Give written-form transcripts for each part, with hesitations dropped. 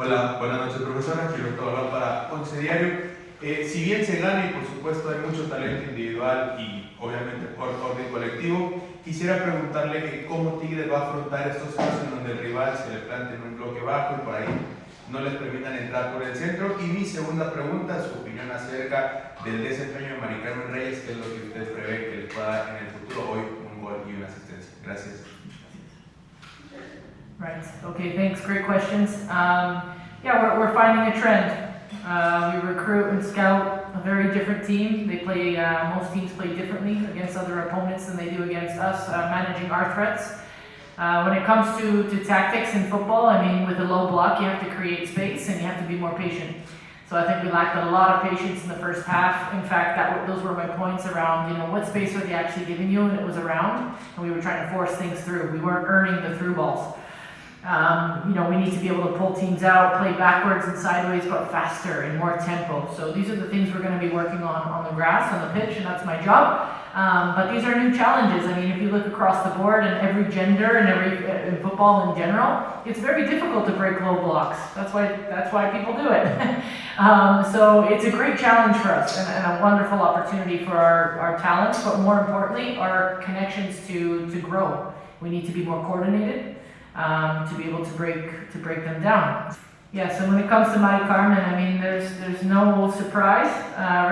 Hola, buenas noches profesora, Gilberto Balón para Once Diario. Si bien se gana y por supuesto hay mucho talento individual y obviamente por orden colectivo, quisiera preguntarle cómo Tigres va a afrontar estos casos en donde el rival se le plante en un bloque bajo y por ahí no les permitan entrar por el centro. Y mi segunda pregunta, su opinión acerca del desempeño de Mari Carmen Reyes, que es lo que usted prevé que les pueda dar en el futuro, hoy un gol y una asistencia. Gracias. Right. Okay, thanks. Great questions. Yeah, we're finding a trend. We recruit and scout a very different team. They play, most teams play differently against other opponents than they do against us, managing our threats. When it comes to tactics in football, I mean, with a low block, you have to create space and you have to be more patient. So I think we lacked a lot of patience in the first half. In fact, those were my points around, what space are they actually giving you, and it was around, and we were trying to force things through. We weren't earning the through balls. We need to be able to pull teams out, play backwards and sideways, but faster and more tempo. So these are the things we're going to be working on the grass, on the pitch, and that's my job. But these are new challenges. I mean, if you look across the board and every gender and in football in general, it's very difficult to break low blocks. That's why people do it. So it's a great challenge for us and a wonderful opportunity for our talents, but more importantly, our connections to grow. We need to be more coordinated. To be able to break them down. Yeah, so when it comes to Mari Carmen, I mean, there's no surprise.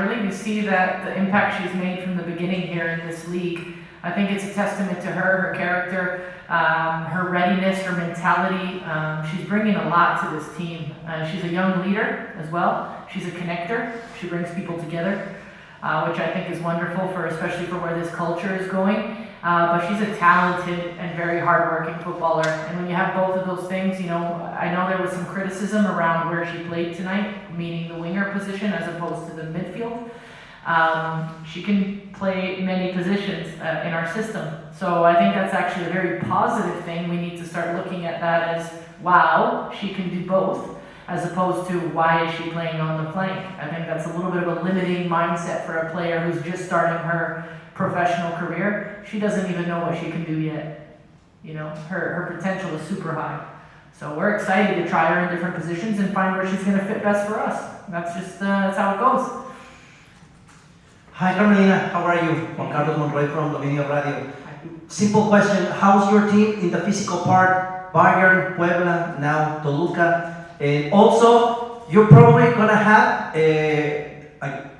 Really, we see that the impact she's made from the beginning here in this league. I think it's a testament to her character, her readiness, her mentality. She's bringing a lot to this team. She's a young leader as well. She's a connector. She brings people together, which I think is wonderful especially for where this culture is going. But she's a talented and very hardworking footballer. And when you have both of those things, I know there was some criticism around where she played tonight, meaning the winger position as opposed to the midfield. She can play many positions in our system. So I think that's actually a very positive thing. We need to start looking at that as, wow, she can do both, as opposed to why is she playing on the flank. I think that's a little bit of a limiting mindset for a player who's just starting her professional career. She doesn't even know what she can do yet. Her potential is super high. So we're excited to try her in different positions and find where she's going to fit best for us. That's how it goes. Hi Carmelina, how are you? Juan Carlos Monroy from Dominio Radio. Simple question, how's your team in the physical part? Bayern, Puebla, now Toluca. Also, you're probably going to have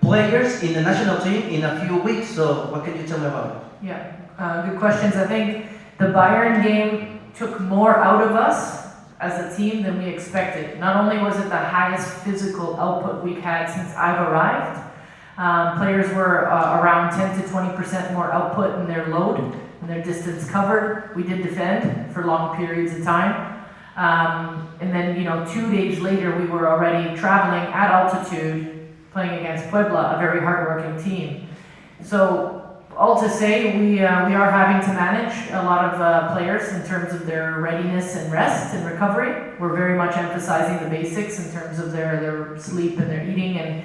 players in the national team in a few weeks, so what can you tell me about it? Yeah, good questions. I think the Bayern game took more out of us as a team than we expected. Not only was it the highest physical output we've had since I've arrived, players were around 10 to 20% more output in their load and their distance covered. We did defend for long periods of time. And then, 2 days later, we were already traveling at altitude playing against Puebla, a very hardworking team. So, all to say, we are having to manage a lot of players in terms of their readiness and rest and recovery. We're very much emphasizing the basics in terms of their sleep and their eating, and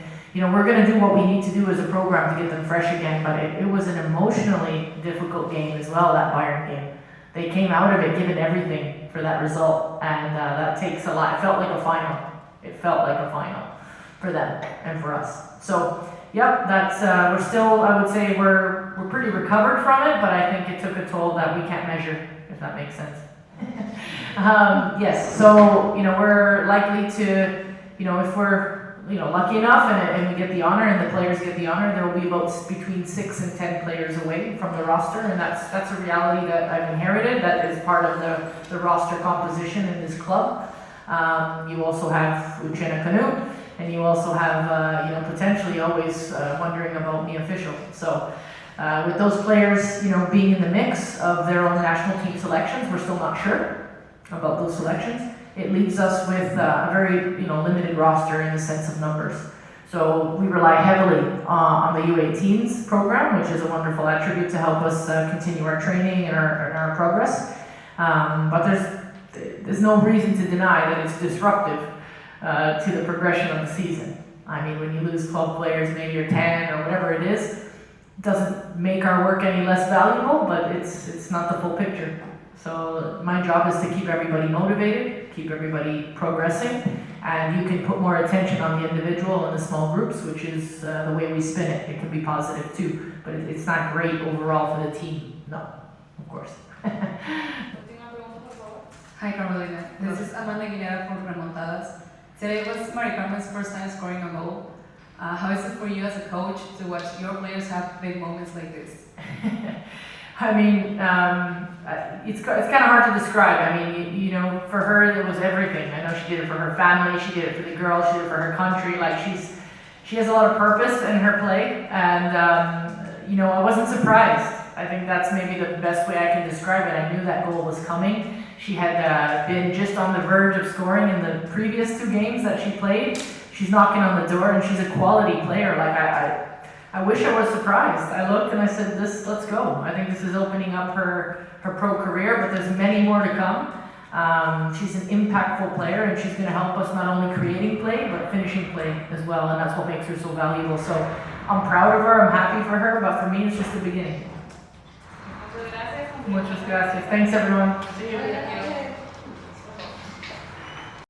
we're going to do what we need to do as a program to get them fresh again. But it was an emotionally difficult game as well, that Bayern game. They came out of it giving everything for that result, and that takes a lot. It felt like a final. It felt like a final for them and for us. So, yep, that's we're still. I would say we're pretty recovered from it, but I think it took a toll that we can't measure, if that makes sense. Yes. So we're likely to, if we're lucky enough and we get the honor and the players get the honor, there will be about between 6 and 10 players away from the roster, and that's a reality that I've inherited. That is part of the roster composition in this club. You also have Uchenna Canute, and you also have potentially always wondering about the official. So with those players being in the mix of their own national team selections, we're still not sure about those selections. It leaves us with a very limited roster in the sense of numbers. So we rely heavily on the U18s program, which is a wonderful attribute to help us continue our training and our progress. But there's no reason to deny that it's disruptive to the progression of the season. I mean, when you lose 12 players, maybe or 10 or whatever it is, it doesn't make our work any less valuable, but it's not the full picture. So my job is to keep everybody motivated, keep everybody progressing, and you can put more attention on the individual and the small groups, which is the way we spin it. It can be positive too, but it's not great overall for the team. No, of course. Hi Carmelina, this is Amanda Guinera from Remontadas. Today was Mari Carmen's first time scoring a goal. How is it for you as a coach to watch your players have big moments like this? I mean, it's kind of hard to describe. I mean, you know, for her it was everything. I know she did it for her family, she did it for the girls, she did it for her country. Like she has a lot of purpose in her play, and you know, I wasn't surprised. I think that's maybe the best way I can describe it. I knew that goal was coming. She had been just on the verge of scoring in the previous 2 games that she played. She's knocking on the door, and she's a quality player. Like I wish I was surprised. I looked and I said, let's go. I think this is opening up her pro career, but there's many more to come. She's an impactful player, and she's going to help us not only creating play, but finishing play as well, and that's what makes her so valuable. So I'm proud of her, I'm happy for her, but for me it's just the beginning. Muchas gracias. Thanks everyone. See you.